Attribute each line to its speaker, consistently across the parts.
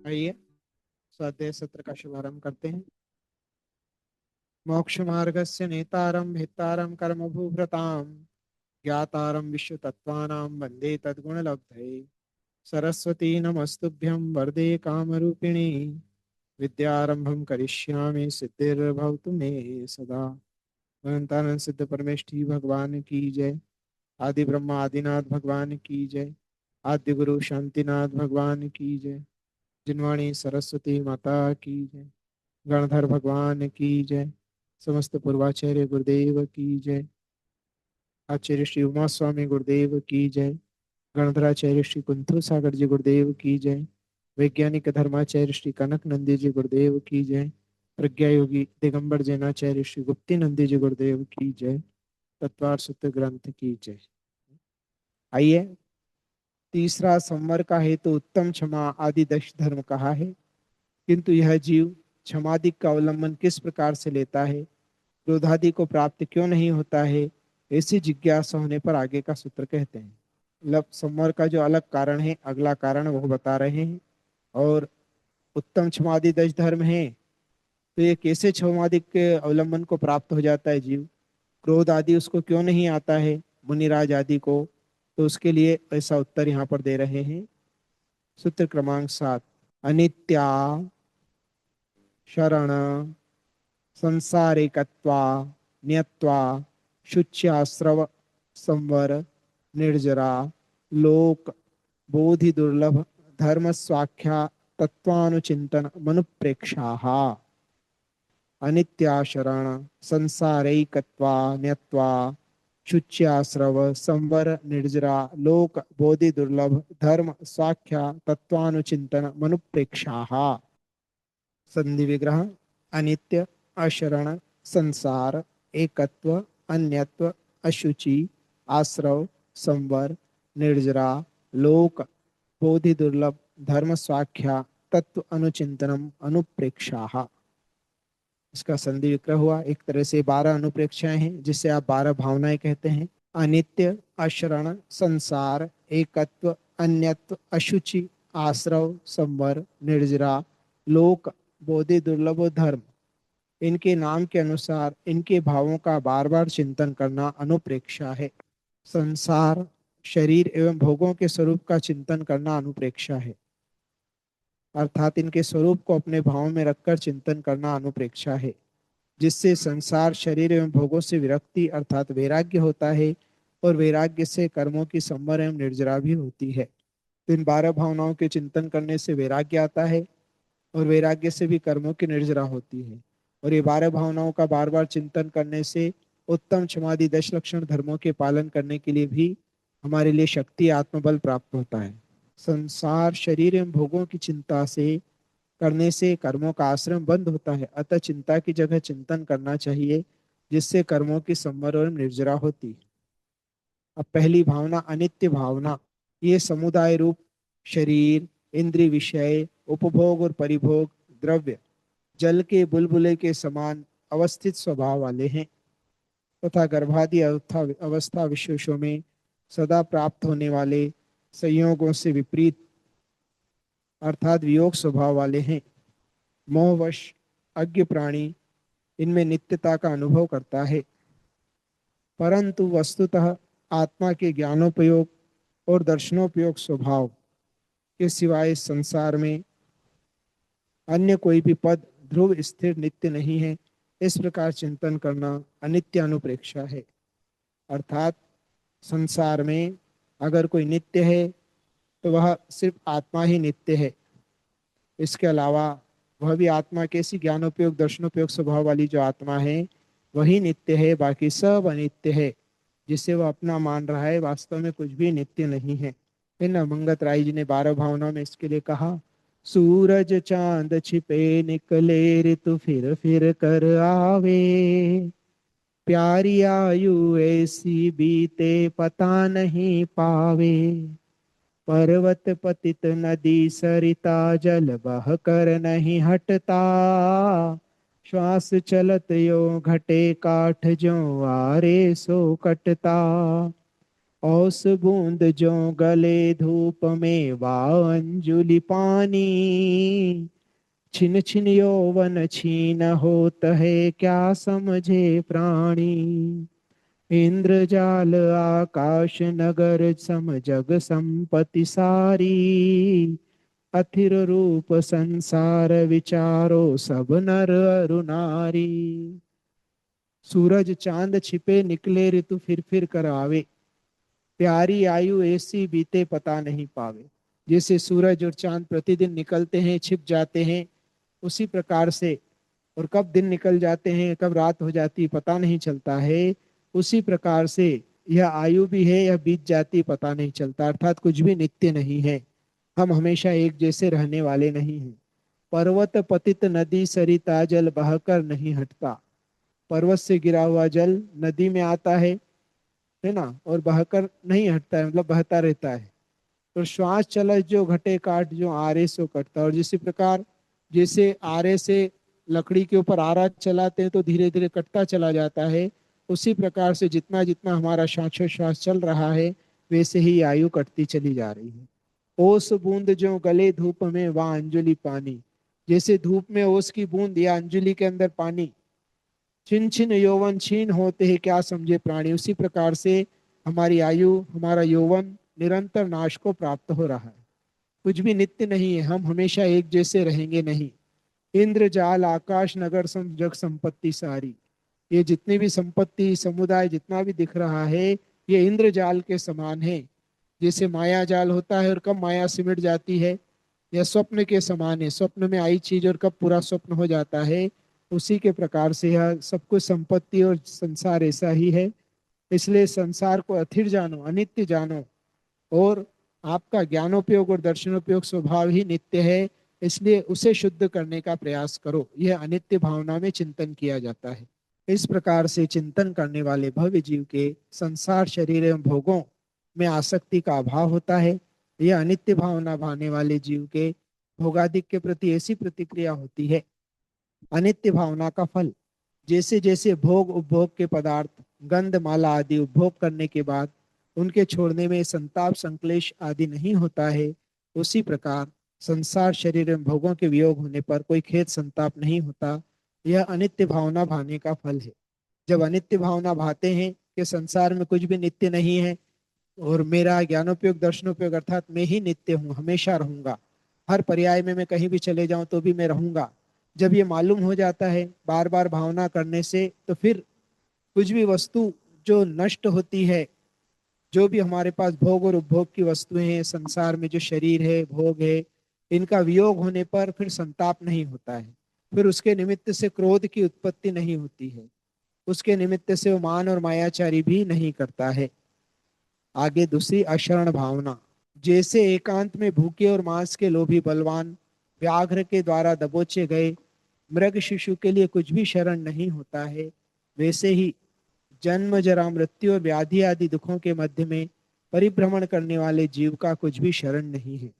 Speaker 1: आइए स्वाध्याय सत्र का शुभारंभ करते हैं। मोक्ष मार्गस्य नेतारं भेत्तारं कर्मभूभृतां ज्ञातारं विश्वतत्त्वानां वन्दे तद्गुणलब्धये। सरस्वती नमस्तुभ्यं वरदे कामरूपिणी विद्यारंभं करिष्यामि सिद्धिर्भवतु मे सदा। अनंतानंद सिद्ध परमेष्ठी भगवान की जय। आदि ब्रह्मा आदिनाथ भगवान की जय। आद्य गुरु शांतिनाथ भगवान की जय। जिनवाणी सरस्वती माता की जय। गणधर भगवान की जय। समस्त पूर्वाचार्य गुरुदेव की जय। आचार्य श्री उमा स्वामी गुरुदेव की जय। गणधराचार्य श्री कुंथु सागर जी गुरुदेव की जय। वैज्ञानिक धर्माचार्य श्री कनक नंदी जी गुरुदेव की जय। प्रज्ञा योगी दिगंबर जैनाचार्य श्री गुप्ती नंदी जी गुरुदेव की जय। तत्वार सूत्र ग्रंथ की जय। आइए, तीसरा संवर का हेतु उत्तम क्षमा आदि दश धर्म कहा है, किंतु यह जीव क्षमादि का अवलंबन किस प्रकार से लेता है, क्रोधादि को प्राप्त क्यों नहीं होता है, ऐसी जिज्ञासा होने पर आगे का सूत्र कहते हैं। मतलब संवर का जो अलग कारण है, अगला कारण वो बता रहे हैं। और उत्तम क्षमादि दश धर्म है, तो ये कैसे क्षमादि के अवलंबन को प्राप्त हो जाता है जीव, क्रोध आदि उसको क्यों नहीं आता है, मुनिराज आदि को। तो उसके लिए ऐसा उत्तर यहाँ पर दे रहे हैं। सूत्र क्रमांक 7। अनित्या शरण संसारिकत्वा न्यत्वा शुच्याश्रव संवर निर्जरा लोक बोधि दुर्लभ धर्म स्वाख्या तत्वानुचिंतन मनुप्रेक्षा। अनित्याशरण संसारैकत्वा न्यत्वा शुच्याश्रव संवर निर्जरा लोक बोधि दुर्लभ धर्म स्वाख्या तत्वानुचिंतन मनुप्रेक्षा। संधि विग्रह। अनित्य, अशरण, संसार, एकत्व, अन्यत्व, अशुचि, आश्रव, संवर, निर्जरा, लोक, बोधि दुर्लभ, धर्म स्वाख्या, तत्व अनुचिंतनम, अनुप्रेक्षा। इसका संधि विग्रह हुआ। एक तरह से 12 अनुप्रेक्षाएं हैं, जिसे आप 12 भावनाएं कहते हैं। अनित्य, अशरण, संसार, एकत्व, अन्यत्व, अशुचि, आश्रव, संवर, निर्जरा, लोक, बोधि दुर्लभ, धर्म। इनके नाम के अनुसार इनके भावों का बार बार चिंतन करना अनुप्रेक्षा है। संसार, शरीर एवं भोगों के स्वरूप का चिंतन करना अनुप्रेक्षा है, अर्थात इनके स्वरूप को अपने भावों में रखकर चिंतन करना अनुप्रेक्षा है, जिससे संसार, शरीर एवं भोगों से विरक्ति अर्थात वैराग्य होता है, और वैराग्य से कर्मों की संवर एवं निर्जरा भी होती है। तो इन 12 भावनाओं के चिंतन करने से वैराग्य आता है, और वैराग्य से भी कर्मों की निर्जरा होती है। और ये 12 भावनाओं का बार बार चिंतन करने से उत्तम क्षमादि 10 लक्षण धर्मों के पालन करने के लिए भी हमारे लिए शक्ति, आत्मबल प्राप्त होता है। संसार, शरीर एवं भोगों की चिंता से करने से कर्मों का आश्रम बंद होता है, अतः चिंता की जगह चिंतन करना चाहिए, जिससे कर्मों की संवर और निर्जरा होती है। अब पहली भावना अनित्य भावना। ये समुदाय रूप शरीर, इंद्रिय विषय, उपभोग और परिभोग द्रव्य जल के बुलबुले के समान अवस्थित स्वभाव वाले हैं, तथा गर्भादि अवस्था विशेषों में सदा प्राप्त होने वाले संयोगों से विपरीत अर्थात वियोग स्वभाव वाले हैं। मोहवश अज्ञ प्राणी इनमें नित्यता का अनुभव करता है, परंतु वस्तुतः आत्मा के ज्ञानोपयोग और दर्शनोपयोग स्वभाव के सिवाय इस संसार में अन्य कोई भी पद ध्रुव स्थिर नित्य नहीं है। इस प्रकार चिंतन करना अनित्य अनुप्रेक्षा है, अर्थात संसार में अगर कोई नित्य है तो वह सिर्फ आत्मा ही नित्य है। इसके अलावा वह भी आत्मा कैसी ज्ञानोपयोग दर्शनोपयोग स्वभाव वाली जो आत्मा है वही नित्य है, बाकी सब अनित्य है। जिसे वह अपना मान रहा है, वास्तव में कुछ भी नित्य नहीं है। फिर न मंगत राय जी ने 12 भावनाओं में इसके लिए कहा, सूरज चांद छिपे निकले ऋतु फिर कर आवे, प्यारी आयु ऐसी बीते पता नहीं पावे, पर्वत पतित नदी सरिता जल बह कर नहीं हटता, श्वास चलत यो घटे काठ जो आरे सो कटता। औस बूंद जो गले धूप में वा अंजुलि पानी, छिन छिन यौवन छीन होत है क्या समझे प्राणी। इंद्रजाल आकाश नगर सम जग संपत्ति सारी, अथिर रूप संसार विचारो सब नर अरु नारी। सूरज चांद छिपे निकले ऋतु फिर कर आवे, प्यारी आयु ऐसी बीते पता नहीं पावे। जैसे सूरज और चांद प्रतिदिन निकलते हैं छिप जाते हैं, उसी प्रकार से, और कब दिन निकल जाते हैं कब रात हो जाती है पता नहीं चलता है, उसी प्रकार से यह आयु भी है, यह बीत जाती पता नहीं चलता। अर्थात कुछ भी नित्य नहीं है, हम हमेशा एक जैसे रहने वाले नहीं हैं। पर्वत पतित नदी सरिता जल बहकर नहीं हटता। पर्वत से गिरा हुआ जल नदी में आता है ना, और बहकर नहीं हटता है, मतलब बहता रहता है। तो श्वास चलत जो घटे काट जो आरे सो कटता। और जिस प्रकार जैसे आरे से लकड़ी के ऊपर आरा चलाते हैं तो धीरे धीरे कटता चला जाता है, उसी प्रकार से जितना जितना हमारा श्वासोश्वास चल रहा है वैसे ही आयु कटती चली जा रही है। ओस बूंद जो गले धूप में वह अंजुलि पानी, जैसे धूप में ओस की बूंद या अंजुलि के अंदर पानी, छिन छिन यौवन छीन होते हैं क्या समझे प्राणी, उसी प्रकार से हमारी आयु हमारा यौवन निरंतर नाश को प्राप्त हो रहा है। कुछ भी नित्य नहीं है, हम हमेशा एक जैसे रहेंगे नहीं। इंद्र जाल आकाश नगर सम जग संपत्ति सारी, ये जितनी भी संपत्ति समुदाय जितना भी दिख रहा है ये इंद्र जाल के समान है। जैसे माया जाल होता है और कब माया सिमट जाती है, या स्वप्न के समान है, स्वप्न में आई चीज और कब पूरा स्वप्न हो जाता है, उसी के प्रकार से यह सब कुछ संपत्ति और संसार ऐसा ही है। इसलिए संसार को अस्थिर जानो, अनित्य जानो, और आपका ज्ञानोपयोग और दर्शनोपयोग स्वभाव ही नित्य है, इसलिए उसे शुद्ध करने का प्रयास करो। यह अनित्य भावना में चिंतन किया जाता है। इस प्रकार से चिंतन करने वाले भव्य जीव के संसार शरीर एवं भोगों में आसक्ति का अभाव होता है। यह अनित्य भावना भाने वाले जीव के भोगादिक के प्रति ऐसी प्रतिक्रिया होती है। अनित्य भावना का फल, जैसे जैसे भोग उपभोग के पदार्थ गंध माला आदि उपभोग करने के बाद उनके छोड़ने में संताप संक्लेश आदि नहीं होता है, उसी प्रकार संसार शरीर एवं भोगों के वियोग होने पर कोई खेद संताप नहीं होता। यह अनित्य भावना भाने का फल है। जब अनित्य भावना भाते हैं कि संसार में कुछ भी नित्य नहीं है और मेरा ज्ञानोपयोग दर्शनोपयोग अर्थात मैं ही नित्य हूँ, हमेशा रहूंगा, हर पर्याय में मैं कहीं भी चले जाऊं तो भी मैं रहूंगा, जब ये मालूम हो जाता है बार बार भावना करने से, तो फिर कुछ भी वस्तु जो नष्ट होती है, जो भी हमारे पास भोग और उपभोग की वस्तुएं हैं संसार में, जो शरीर है भोग है, इनका वियोग होने पर फिर संताप नहीं होता है, फिर उसके निमित्त से क्रोध की उत्पत्ति नहीं होती है, उसके निमित्त से वो मान और मायाचारी भी नहीं करता है। आगे दूसरी अशरण भावना, जैसे एकांत में भूखे और मांस के लोभी बलवान व्याघ्र के द्वारा दबोचे गए मृग शिशु के लिए कुछ भी शरण नहीं होता है, वैसे ही जन्म जरा मृत्यु और व्याधि आदि दुखों के मध्य में परिभ्रमण करने वाले जीव का कुछ भी शरण नहीं है।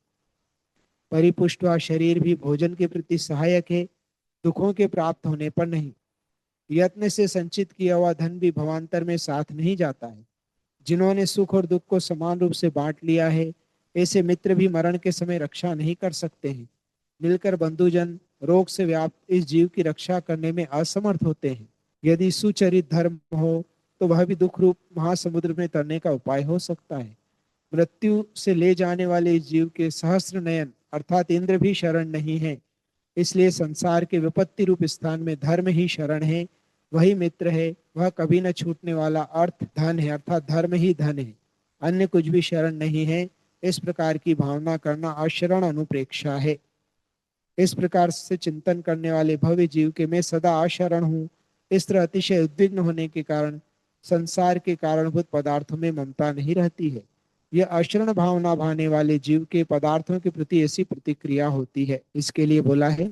Speaker 1: परिपुष्ट हुआ शरीर भी भोजन के प्रति सहायक है, दुखों के प्राप्त होने पर नहीं। यत्न से संचित किया हुआ धन भी भवांतर में साथ नहीं जाता है। जिन्होंने सुख और दुख को समान रूप से बांट लिया है, ऐसे मित्र भी मरण के समय रक्षा नहीं कर सकते हैं। मिलकर बंधुजन रोग से व्याप्त इस जीव की रक्षा करने में असमर्थ होते हैं। यदि सुचरित धर्म हो तो वह भी दुख रूप महासमुद्र में तरने का उपाय हो सकता है। मृत्यु से ले जाने वाले इस जीव के सहस्त्र नयन अर्थात इंद्र भी शरण नहीं है, इसलिए संसार के विपत्ति रूप स्थान में धर्म ही शरण है, वही मित्र है, वह कभी न छूटने वाला अर्थ धन है, अर्थात धर्म ही धन है, अन्य कुछ भी शरण नहीं है। इस प्रकार की भावना करना अशरण अनुप्रेक्षा है। इस प्रकार से चिंतन करने वाले भव्य जीव के मैं सदा अशरण हूँ, इस तरह अतिशय उद्विग्न होने के कारण संसार के कारणभूत पदार्थों में ममता नहीं रहती है। यह अशरण भावना भाने वाले जीव के पदार्थों के प्रति ऐसी प्रतिक्रिया होती है। इसके लिए बोला है,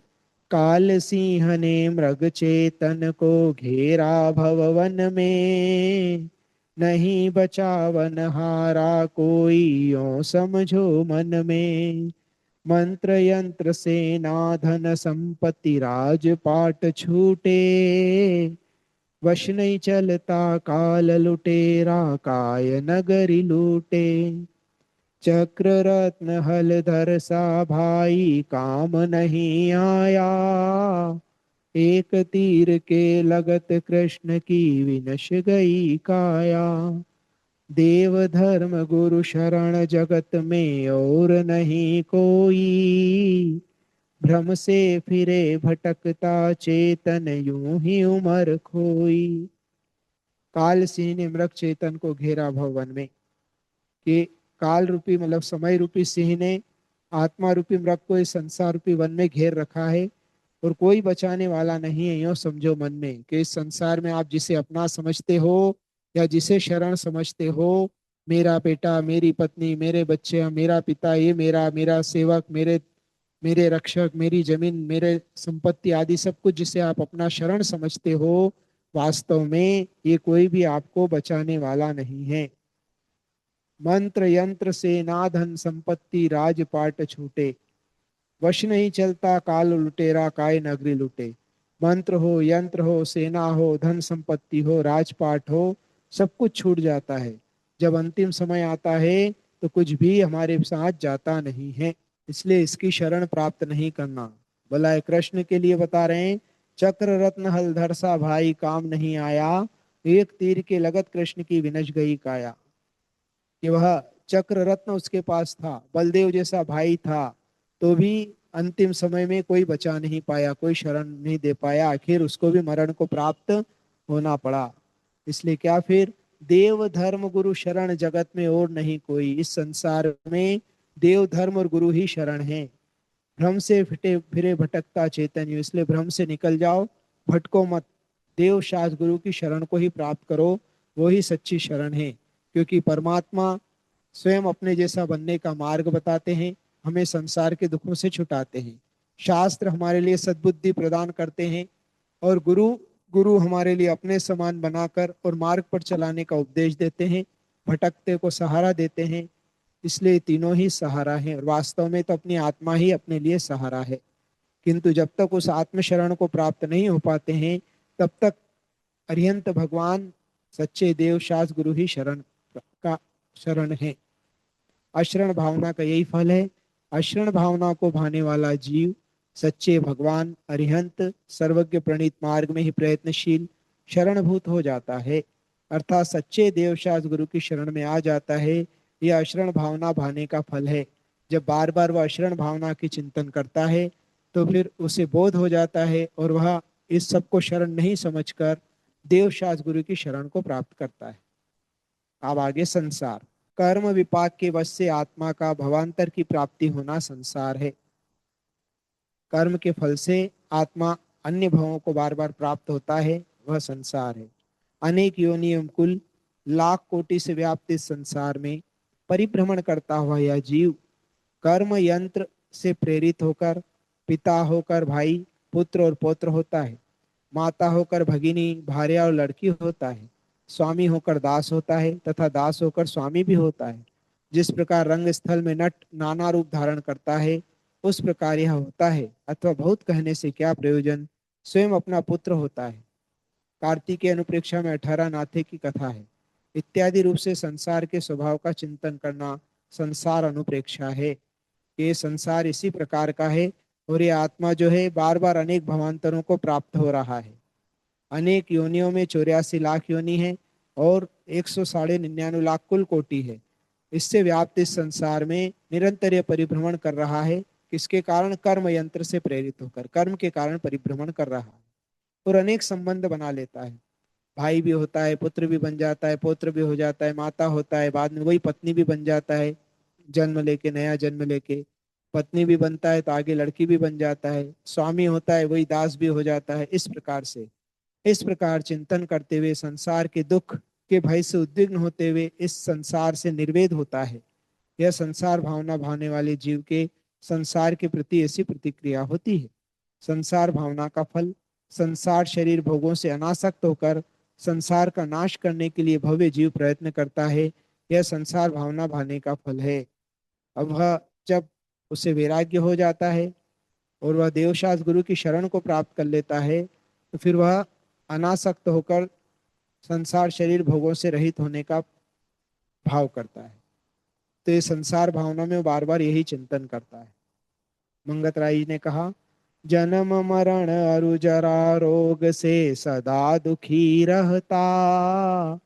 Speaker 1: काल सिंह ने मृग चेतन को घेरा भवन में, नहीं बचावन हारा कोई यो समझो मन में। मंत्र यंत्र सेना धन संपत्ति राजपाट छूटे, वश नहीं चलता काल लुटेरा, काय नगरी लूटे। चक्र रत्न हलधर सा भाई, काम नहीं आया। एक तीर के लगत कृष्ण की, विनश गई काया। देव धर्म गुरु शरण जगत में, और नहीं कोई। भ्रम से फिरे भटकता चेतन, यूं ही उमर खोई। काल सिंह ने मृग चेतन को घेरा भवन में, कि काल रूपी मतलब समय रूपी सिंह ने आत्मा रूपी मृग को इस संसार रूपी वन में घेर रखा है, और कोई बचाने वाला नहीं है। यूं समझो मन में कि इस संसार में आप जिसे अपना समझते हो या जिसे शरण समझते हो, मेरा बेटा, मेरी पत्नी, मेरे बच्चे, मेरा पिता, ये मेरा मेरा सेवक, मेरे मेरे रक्षक, मेरी जमीन, मेरे संपत्ति आदि सब कुछ जिसे आप अपना शरण समझते हो, वास्तव में ये कोई भी आपको बचाने वाला नहीं है। मंत्र यंत्र से ना धन संपत्ति, राजपाट छूटे। वश नहीं चलता काल लुटेरा, काय नगरी लुटे। मंत्र हो, यंत्र हो, सेना हो, धन संपत्ति हो, राजपाट हो, सब कुछ छूट जाता है। जब अंतिम समय आता है तो कुछ भी हमारे साथ जाता नहीं है। इसलिए इसकी शरण प्राप्त नहीं करना। बोला है कृष्ण के लिए बता रहे हैं, चक्र रत्न हलधर सा भाई, काम नहीं आया। एक तीर के लगत कृष्ण की, विनश गई काया। कि वह चक्र रत्न उसके पास था, बलदेव जैसा भाई था, तो भी अंतिम समय में कोई बचा नहीं पाया, कोई शरण नहीं दे पाया, आखिर उसको भी मरण को प्राप्त होना पड़ा। इसलिए क्या फिर, देव धर्म गुरु शरण जगत में और नहीं कोई। इस संसार में देव धर्म और गुरु ही शरण है। भ्रम से फिटे फिरे भटकता चेतन, इसलिए भ्रम से निकल जाओ, भटको मत। देव शास्त्र गुरु की शरण को ही प्राप्त करो, वो ही सच्ची शरण है। क्योंकि परमात्मा स्वयं अपने जैसा बनने का मार्ग बताते हैं, हमें संसार के दुखों से छुटाते हैं। शास्त्र हमारे लिए सद्बुद्धि प्रदान करते हैं, और गुरु गुरु हमारे लिए अपने समान बनाकर और मार्ग पर चलाने का उपदेश देते हैं, भटकते को सहारा देते हैं। इसलिए तीनों ही सहारा हैं, और वास्तव में तो अपनी आत्मा ही अपने लिए सहारा है। किंतु जब तक उस आत्मशरण को प्राप्त नहीं हो पाते हैं, तब तक अरिहंत भगवान सच्चे देव शास्त्र गुरु ही शरण का शरण है। अशरण भावना का यही फल है। अशरण भावना को भाने वाला जीव सच्चे भगवान अरिहंत सर्वज्ञ प्रणीत मार्ग में ही प्रयत्नशील शरणभूत हो जाता है, अर्थात सच्चे देवशास्त्र गुरु की शरण में आ जाता है। यह अशरण भावना भाने का फल है। जब बार बार वह अशरण भावना की चिंतन करता है, तो फिर उसे बोध हो जाता है, और वह इस सब को शरण नहीं समझकर देवशास्त्र गुरु की शरण को प्राप्त करता है। अब आगे संसार। कर्म विपाक के वश से आत्मा का भवांतर की प्राप्ति होना संसार है। कर्म के फल से आत्मा अन्य भवों को बार बार प्राप्त होता है, वह संसार है। अनेक योनियम कुल लाख कोटि से व्याप्त इस संसार में परिभ्रमण करता हुआ यह जीव कर्म यंत्र से प्रेरित होकर पिता होकर भाई, पुत्र और पौत्र होता है, माता होकर भगिनी, भार्या और लड़की होता है, स्वामी होकर दास होता है तथा दास होकर स्वामी भी होता है। जिस प्रकार रंग स्थल में नट नाना रूप धारण करता है, उस प्रकार यह होता है। अथवा बहुत कहने से क्या प्रयोजन, स्वयं अपना पुत्र होता है। कार्तिकेय अनुप्रेक्षा में 18 नाथे की कथा है। इत्यादि रूप से संसार के स्वभाव का चिंतन करना संसार अनुप्रेक्षा है। ये संसार इसी प्रकार का है, और ये आत्मा जो है बार बार अनेक भवांतरों को प्राप्त हो रहा है। अनेक योनियों में 84 लाख योनि है, और 199 लाख कुल कोटि है। इससे व्याप्त इस संसार में निरंतर यह परिभ्रमण कर रहा है। किसके कारण, कर्म यंत्र से प्रेरित होकर कर्म के कारण परिभ्रमण कर रहा है, और अनेक संबंध बना लेता है। भाई भी होता है, पुत्र भी बन जाता है, पौत्र भी हो जाता है, माता होता है, बाद में वही पत्नी भी बन जाता है। जन्म लेके, नया जन्म लेके पत्नी भी बनता है, तो आगे लड़की भी बन जाता है। स्वामी होता है, वही दास भी हो जाता है। इस प्रकार चिंतन करते हुए संसार के दुख के भय से उद्विग्न होते हुए इस संसार से निर्वेद होता है। यह संसार भावना भावने वाले जीव के संसार के प्रति ऐसी प्रतिक्रिया होती है। संसार भावना का फल, संसार शरीर भोगों से अनासक्त होकर संसार का नाश करने के लिए भव्य जीव प्रयत्न करता है। यह संसार भावना भाने का फल है। अब वह जब उसे वैराग्य हो जाता है और वह देवशास्त्र गुरु की शरण को प्राप्त कर लेता है, तो फिर वह अनासक्त होकर संसार शरीर भोगों से रहित होने का भाव करता है। तो ये संसार भावना में वो बार बार यही चिंतन करता है। मंगत राय जी ने कहा, जन्म मरण अरु जरा रोग से सदा दुखी रहता,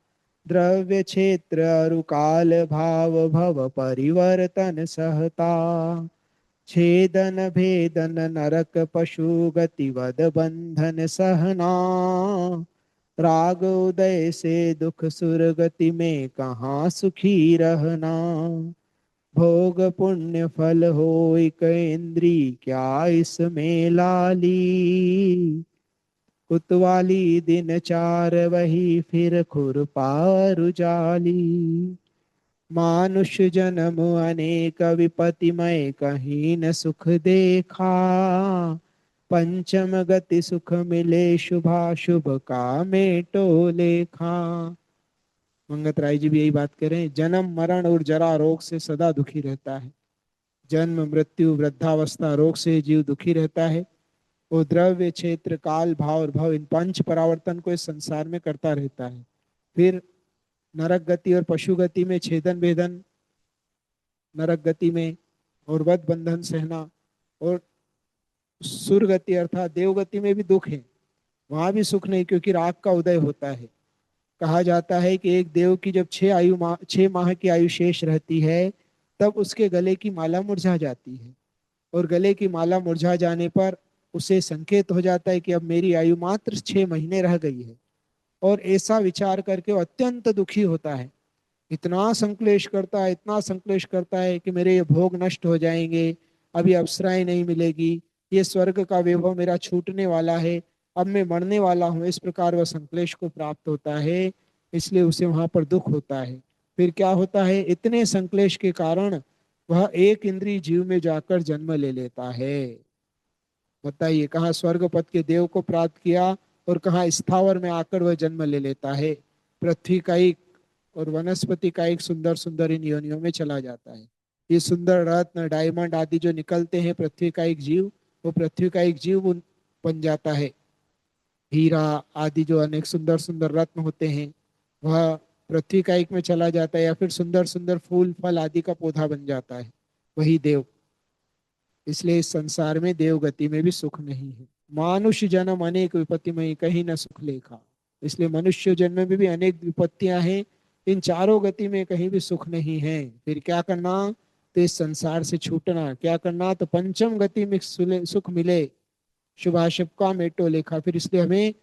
Speaker 1: द्रव्य क्षेत्र अरु काल भाव भव परिवर्तन सहता, छेदन भेदन नरक पशु गति वद बंधन सहना, राग उदय से दुख सुरगति में कहाँ सुखी रहना, भोग पुण्य फल होय क इंद्री क्या इसमें लाली, कुतवाली दिन चार वही फिर खुरपार उजाली, मानुष जन्म अनेक विपतिमय कहीं न सुख देखा, पंचम गति सुख मिले शुभा शुभ का मेटो लेखा। मंगत राय जी भी यही बात करें, जन्म मरण और जरा रोग से सदा दुखी रहता है। जन्म मृत्यु वृद्धावस्था रोग से जीव दुखी रहता है। वो द्रव्य क्षेत्र काल भाव और भव इन पंच परावर्तन को इस संसार में करता रहता है। फिर नरक गति और पशु गति में छेदन भेदन, नरक गति में और वध बंधन सहना, और सुर गति अर्थात देव गति में भी दुख है, वहां भी सुख नहीं, क्योंकि राग का उदय होता है। कहा जाता है कि एक देव की जब 6 माह की आयु शेष रहती है, तब उसके गले की माला मुरझा जाती है, और गले की माला मुरझा जाने पर उसे संकेत हो जाता है कि अब मेरी आयु मात्र 6 महीने रह गई है। और ऐसा विचार करके वो अत्यंत दुखी होता है, इतना संक्लेश करता है, इतना संक्लेश करता है कि मेरे ये भोग नष्ट हो जाएंगे, अभी अप्सराएं नहीं मिलेगी, ये स्वर्ग का वैभव मेरा छूटने वाला है, अब मैं मरने वाला हूँ, इस प्रकार वह संक्लेश को प्राप्त होता है। इसलिए उसे वहां पर दुख होता है। फिर क्या होता है, इतने संक्लेश के कारण वह एक इंद्रिय जीव में जाकर जन्म ले लेता है। बताइए, कहाँ स्वर्ग पद के देव को प्राप्त किया और कहाँ स्थावर में आकर वह जन्म ले लेता है। पृथ्वी का एक और वनस्पति का एक सुंदर सुंदर इन योनियों में चला जाता है। ये सुंदर रत्न डायमंड आदि जो निकलते हैं पृथ्वी का एक जीव, वो पृथ्वी का एक जीव बन जाता है। हीरा आदि जो अनेक सुंदर सुंदर रत्न होते हैं, वह पृथ्वी का एक में चला जाता है, या फिर सुंदर सुंदर फूल फल आदि का पौधा बन जाता है, वही देव। इसलिए इस संसार में देव गति में भी सुख नहीं है। मानुष्य जन्म अनेक विपत्ति में कहीं न सुख लेखा। इसलिए मनुष्य जन्म में भी अनेक विपत्तियां हैं, इन चारों गति में कहीं भी सुख नहीं है। फिर क्या करना, तो इस संसार से छूटना। क्या करना, तो पंचम गति में सुख मिले, शुभाशुभ का मेटो लेखा। फिर इसलिए हमें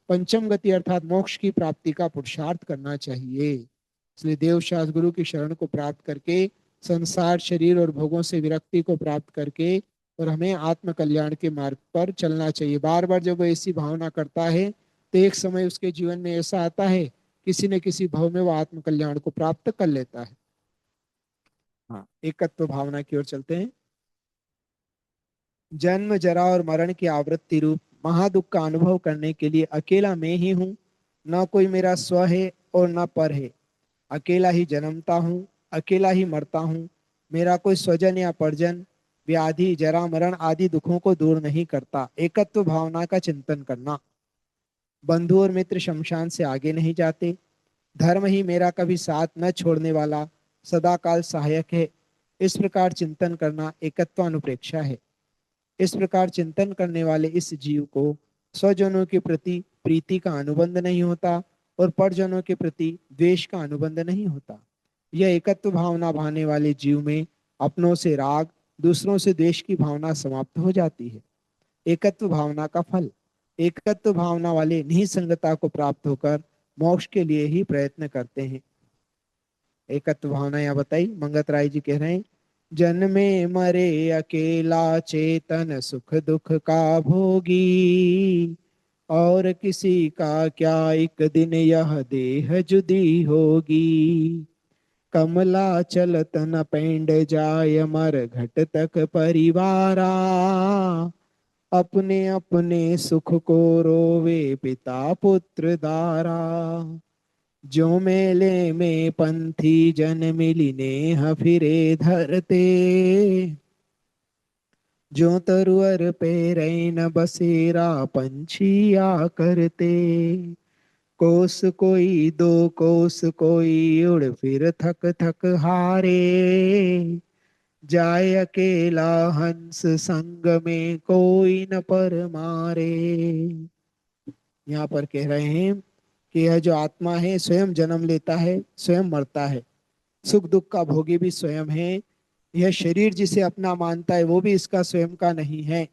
Speaker 1: पंचम गति अर्थात मोक्ष की प्राप्ति का पुरुषार्थ करना चाहिए। इसलिए देव शास्त्र गुरु की शरण को प्राप्त करके, संसार शरीर और भोगों से विरक्ति को प्राप्त करके, और हमें आत्म कल्याण के मार्ग पर चलना चाहिए। बार बार जब वो ऐसी भावना करता है, तो एक समय उसके जीवन में ऐसा आता है, किसी न किसी भाव में वो आत्म कल्याण को प्राप्त कर लेता है। हाँ, एकत्व भावना की ओर चलते हैं। जन्म जरा और मरण की आवृत्ति रूप महादुख का अनुभव करने के लिए अकेला मैं ही हूँ, न कोई मेरा स्व है और न पर है। अकेला ही जन्मता हूँ, अकेला ही मरता हूँ। मेरा कोई स्वजन या परिजन व्याधि जरा मरण आदि दुखों को दूर नहीं करता। एकत्व भावना का चिंतन करना। बंधु और मित्र शमशान से आगे नहीं जाते। धर्म ही मेरा कभी साथ न छोड़ने वाला सदा काल सहायक है। इस प्रकार चिंतन करना एकत्वानुप्रेक्षा है। इस प्रकार चिंतन करने वाले इस जीव को स्वजनों के प्रति प्रीति का अनुबंध नहीं होता, और परजनों के प्रति द्वेष का अनुबंध नहीं होता। यह एकत्व भावना भाने वाले जीव में अपनों से राग, दूसरों से द्वेष की भावना समाप्त हो जाती है। एकत्व भावना का फल, एकत्व भावना वाले निसंगता को प्राप्त होकर मोक्ष के लिए ही प्रयत्न करते हैं। एकत्व भावना यहाँ बताई, मंगत राय जी कह रहे हैं, जन्मे मरे अकेला चेतन सुख दुख का भोगी, और किसी का क्या एक दिन यह देह जुदी होगी। कमला चलत न पेंड जाय मर घट तक परिवारा, अपने अपने सुख को रोवे पिता पुत्र दारा। जो मेले में पंथी जन मिली नेह फिरे धरते, जो तरुअर पे रैन बसेरा पंछिया करते, कोस कोई दो कोस कोई उड़ फिर थक थक हारे, जाय अकेला हंस संग में कोई न पर मारे। यहाँ पर कह रहे हैं कि यह जो आत्मा है स्वयं जन्म लेता है, स्वयं मरता है, सुख दुख का भोगी भी स्वयं है। यह शरीर जिसे अपना मानता है वो भी इसका स्वयं का नहीं है,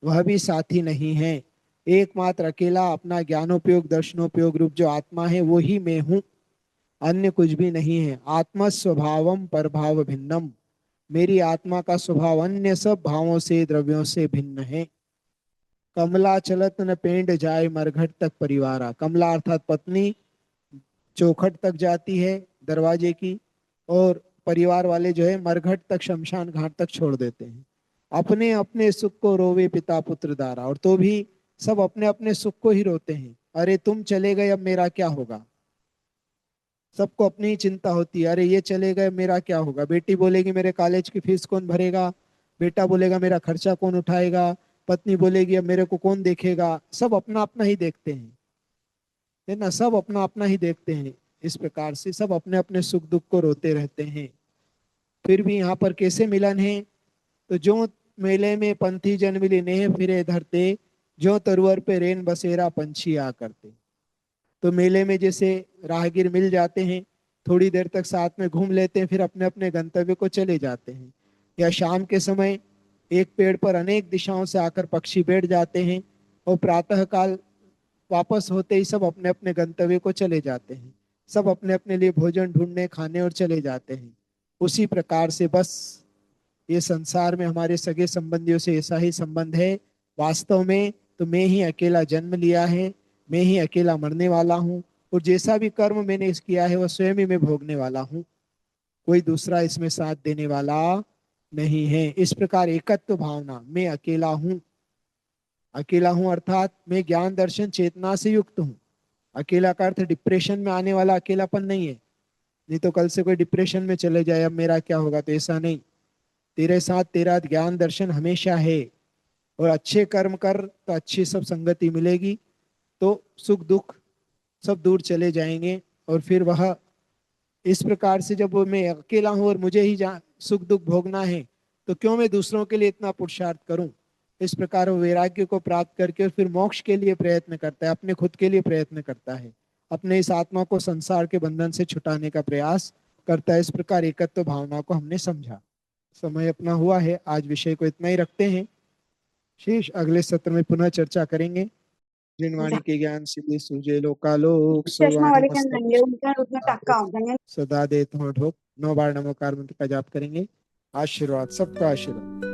Speaker 1: वह भी साथी नहीं है। एकमात्र अकेला अपना ज्ञानोपयोग दर्शनोपयोग रूप जो आत्मा है वो ही मैं हूँ, अन्य कुछ भी नहीं है। आत्मा स्वभावम पर भाव भिन्नम, मेरी आत्मा का स्वभाव अन्य सब भावों से द्रव्यों से भिन्न है। कमला चलत न पेंड जाए मरघट तक परिवारा, कमला अर्थात पत्नी चौखट तक जाती है दरवाजे की, और परिवार वाले जो है मरघट तक शमशान घाट तक छोड़ देते हैं। अपने अपने सुख को रोवे पिता पुत्र दारा, और तो भी सब अपने अपने सुख को ही रोते हैं। अरे तुम चले गए अब मेरा क्या होगा, सबको अपनी ही चिंता होती है। अरे ये चले गए मेरा क्या होगा, बेटी बोलेगी मेरे कॉलेज की फीस कौन भरेगा, बेटा बोलेगा मेरा खर्चा कौन उठाएगा, पत्नी बोलेगी अब मेरे को कौन देखेगा। सब अपना अपना ही देखते हैं, है ना, सब अपना अपना ही देखते हैं। इस प्रकार से सब अपने अपने सुख दुख को रोते रहते हैं। फिर भी यहाँ पर कैसे मिलन है, तो जो मेले में पंथी जन मिली नेह फिरे धरते, जो तरुवर पे रेन बसेरा पंछी आ करते। तो मेले में जैसे राहगीर मिल जाते हैं, थोड़ी देर तक साथ में घूम लेते हैं, फिर अपने अपने गंतव्य को चले जाते हैं। या शाम के समय एक पेड़ पर अनेक दिशाओं से आकर पक्षी बैठ जाते हैं, और प्रातः काल वापस होते ही सब अपने अपने गंतव्य को चले जाते हैं। सब अपने अपने लिए भोजन ढूंढने खाने और चले जाते हैं। उसी प्रकार से बस ये संसार में हमारे सगे संबंधियों से ऐसा ही संबंध है। वास्तव में तो मैं ही अकेला जन्म लिया है, मैं ही अकेला मरने वाला हूँ, और जैसा भी कर्म मैंने इस किया है वह स्वयं ही मैं भोगने वाला हूँ, कोई दूसरा इसमें साथ देने वाला नहीं है। इस प्रकार एकत्व भावना, मैं अकेला हूँ, अकेला हूँ अर्थात मैं ज्ञान दर्शन चेतना से युक्त हूँ। अकेला का अर्थ डिप्रेशन में आने वाला अकेलापन नहीं है, नहीं तो कल से कोई डिप्रेशन में चले जाए अब मेरा क्या होगा, तो ऐसा नहीं। तेरे साथ तेरा ज्ञान दर्शन हमेशा है, और अच्छे कर्म कर तो अच्छी सब संगति मिलेगी, तो सुख दुख सब दूर चले जाएंगे। और फिर वह इस प्रकार से जब वो मैं अकेला हूं और मुझे ही सुख दुख भोगना है, तो क्यों मैं दूसरों के लिए इतना पुरुषार्थ करूं। इस प्रकार वो वैराग्य को प्राप्त करके और फिर मोक्ष के लिए प्रयत्न करता है, अपने खुद के लिए प्रयत्न करता है, अपने इस आत्मा को संसार के बंधन से छुटाने का प्रयास करता है। इस प्रकार एकत्व भावना को हमने समझा। समय अपना हुआ है, आज विषय को इतना ही रखते हैं, शेष अगले सत्र में पुनः चर्चा करेंगे। जिनवाणी के ज्ञान सिद्धि सुजे लोकालोक
Speaker 2: चष्मा
Speaker 1: सर्वाणी
Speaker 2: वाले के
Speaker 1: मस्तक
Speaker 2: अंदर उनका उसमें टक्का हो जाएंगे।
Speaker 1: सदा देत हो ठोक। 9 बार नमोकार मंत्र का जाप करेंगे। आशीर्वाद, सबका आशीर्वाद।